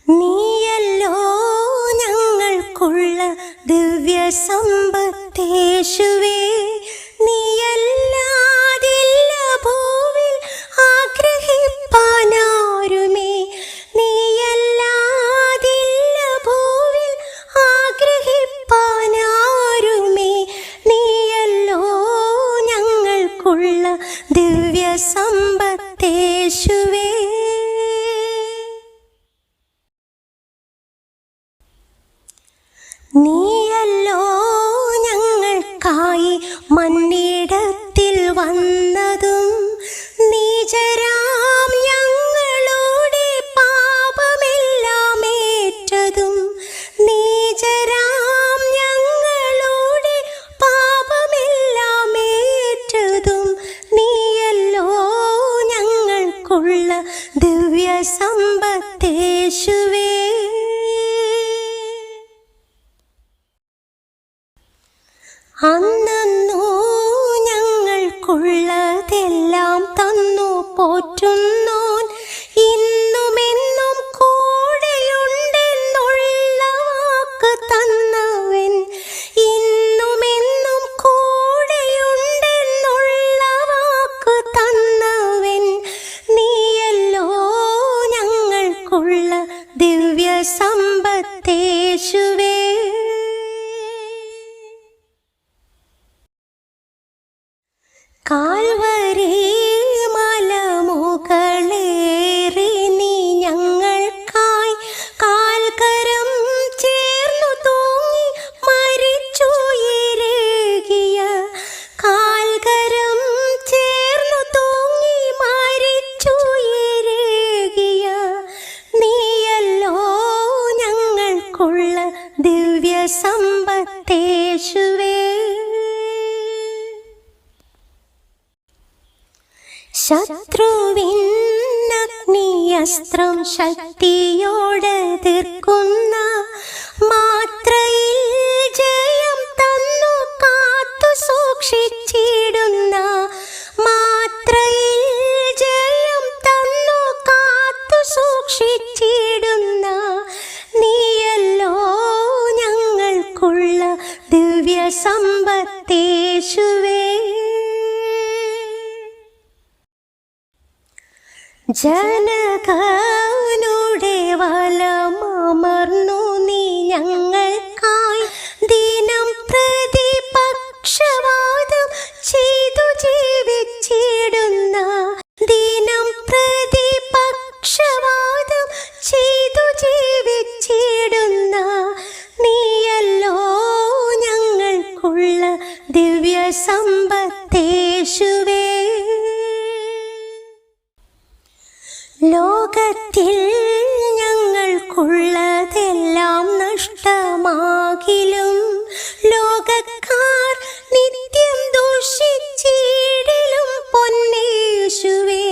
നീയല്ലോ ഞങ്ങൾക്കുള്ള ദിവ്യ സമ്പത്തേശുവേ. നീയല്ലാതില്ല ഭൂവിൽ ആഗ്രഹിപ്പാനാരുമേ. നീയല്ലാതില്ല ഭൂവിൽ ആഗ്രഹിപ്പാനാരുമേ. നീയല്ലോ ഞങ്ങൾക്കുള്ള ദിവ്യ സമ്പത്തേശുവേ. നീയല്ലോ ഞങ്ങൾക്കായി മണ്ണിടത്തിൽ വന്നതും നീചരാം ഞങ്ങളുടെ പാപമെല്ലാം ഏറ്റതും. നീചരാം ഞങ്ങളുടെ പാപമെല്ലാം ഏറ്റതും. നീയല്ലോ ഞങ്ങൾക്കുള്ള ദിവ്യ സമ്പത്തേശുവേ. അന്നു ഞങ്ങൾക്കുള്ളതെല്ലാം തന്നു പോറ്റുന്നോൻ ഇന്നുമെന്നും കൂടെയുണ്ടെന്നുള്ള വാക്ക് തന്നവൻ. ഇന്നുമെന്നും കൂടെയുണ്ടെന്നുള്ള വാക്ക് തന്നവൻ. നീയല്ലോ ഞങ്ങൾക്കുള്ള ദിവ്യ സമ്പത്തേശുവേ. കാൽവരി മലമുകളേറി നീ ഞങ്ങൾക്കായി കാൽക്കരം ചേർന്നു തൂങ്ങി മരിച്ചുയരേകിയ. കാൽക്കരം ചേർന്നു തൂങ്ങി മരിച്ചുയരേകിയ. നീയല്ലോ ഞങ്ങൾക്കുള്ള ദിവ്യ സമ്പത്തേശുവേ. ശത്രുവിന്നഗ്നിയസ്ത്രം ശക്തിയോടെതിർക്കുന്ന മാത്രയിൽ ജയം തന്നു കാത്തു സൂക്ഷിച്ചിടുന്ന. മാത്രയിൽ ജയം തന്നു കാത്തു സൂക്ഷിച്ചിടുന്ന. നീയല്ലോ ഞങ്ങൾക്കുള്ള ദിവ്യ സമ്പത്തേശുവേ. ജനകനുടെ വലമർന്നു നീ ഞങ്ങൾക്കായി ദിനം പ്രതി പക്ഷവാദം ചെയ്തു ജീവിച്ചിടുന്ന. ദിനം പ്രതി പക്ഷവാദം ചെയ്തു ജീവിച്ചിടുന്ന. നീയല്ലോ ഞങ്ങൾക്കുള്ള ദിവ്യ സമ്പത്തേശുവേ. ലോകത്തിൽ ഞങ്ങൾക്കുള്ളതെല്ലാം നഷ്ടമാകിലും ലോകക്കാർ നിത്യം ദൂഷിച്ചിടിലും പൊന്നേശുവേ.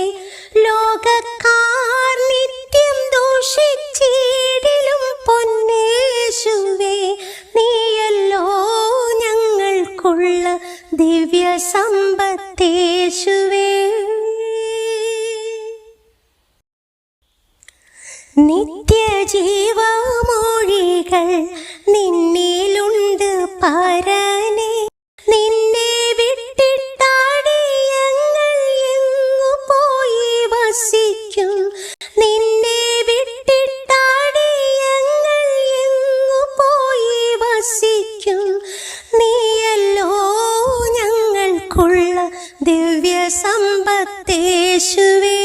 ലോകക്കാർ നിത്യം ദൂഷിച്ചിടിലും പൊന്നേശുവേ. നീയല്ലോ ഞങ്ങൾക്കുള്ള ദിവ്യ സമ്പത്തേശുവേ. നിത്യജീവമൊഴികൾ നിന്നിലുണ്ട് പരനേ. നിന്നെ വിട്ടിട്ടാടിയങ്ങൾ എങ്ങു പോയി വസിക്കും. നിന്നെ വിട്ടിട്ടാടിയങ്ങൾ എങ്ങു പോയി വസിക്കും. നീയല്ലോ ഞങ്ങൾക്കുള്ള ദിവ്യ സമ്പത്തേശുവേ.